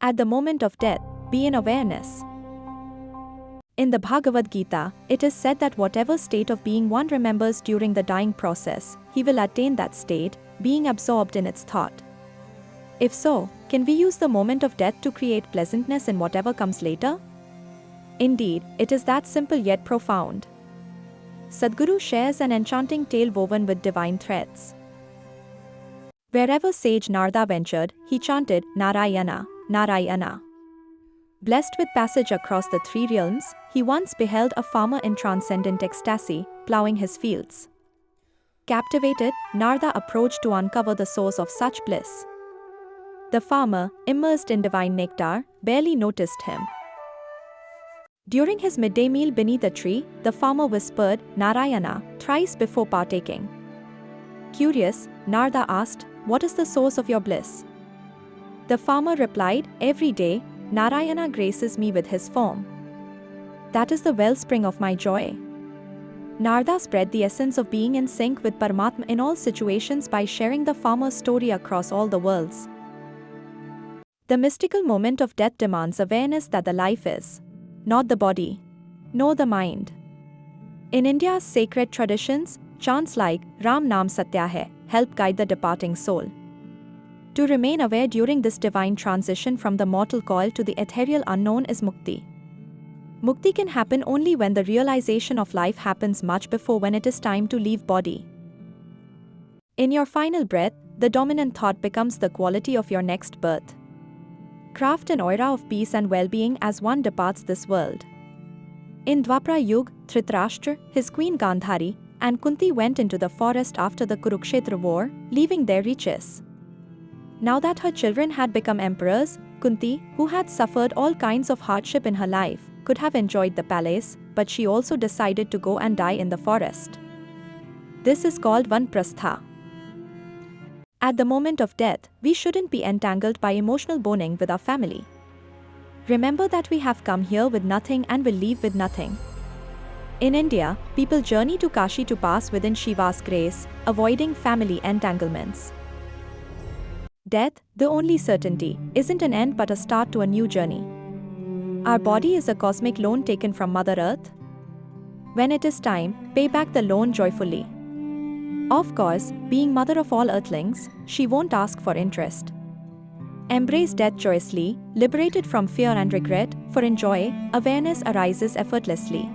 At the moment of death, be in awareness. In the Bhagavad Gita, it is said that whatever state of being one remembers during the dying process, he will attain that state, being absorbed in its thought. If so, can we use the moment of death to create pleasantness in whatever comes later? Indeed, it is that simple yet profound. Sadhguru shares an enchanting tale woven with divine threads. Wherever sage Narada ventured, he chanted Narayana, Narayana. Blessed with passage across the three realms, he once beheld a farmer in transcendent ecstasy, ploughing his fields. Captivated, Narada approached to uncover the source of such bliss. The farmer, immersed in divine nectar, barely noticed him. During his midday meal beneath a tree, the farmer whispered Narayana thrice before partaking. Curious, Narada asked, "What is the source of your bliss?" The farmer replied, "Every day, Narayana graces me with his form. That is the wellspring of my joy." Narada spread the essence of being in sync with Paramatma in all situations by sharing the farmer's story across all the worlds. The mystical moment of death demands awareness that the life is not the body, nor the mind. In India's sacred traditions, chants like Ram Naam Satya Hai help guide the departing soul. To remain aware during this divine transition from the mortal coil to the ethereal unknown is mukti. Mukti can happen only when the realization of life happens much before when it is time to leave body. In your final breath, the dominant thought becomes the quality of your next birth. Craft an aura of peace and well-being as one departs this world. In Dwapara Yuga, Dhritarashtra, his queen Gandhari, and Kunti went into the forest after the Kurukshetra war, leaving their riches. Now that her children had become emperors, Kunti, who had suffered all kinds of hardship in her life, could have enjoyed the palace, but she also decided to go and die in the forest. This is called Vanprastha. At the moment of death, we shouldn't be entangled by emotional bonding with our family. Remember that we have come here with nothing and will leave with nothing. In India, people journey to Kashi to pass within Shiva's grace, avoiding family entanglements. Death, the only certainty, isn't an end but a start to a new journey. Our body is a cosmic loan taken from Mother Earth. When it is time, pay back the loan joyfully. Of course, being mother of all earthlings, she won't ask for interest. Embrace death joyously, liberated from fear and regret, for in joy, awareness arises effortlessly.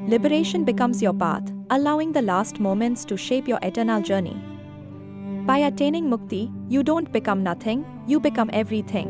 Liberation becomes your path, allowing the last moments to shape your eternal journey. By attaining mukti, you don't become nothing, you become everything.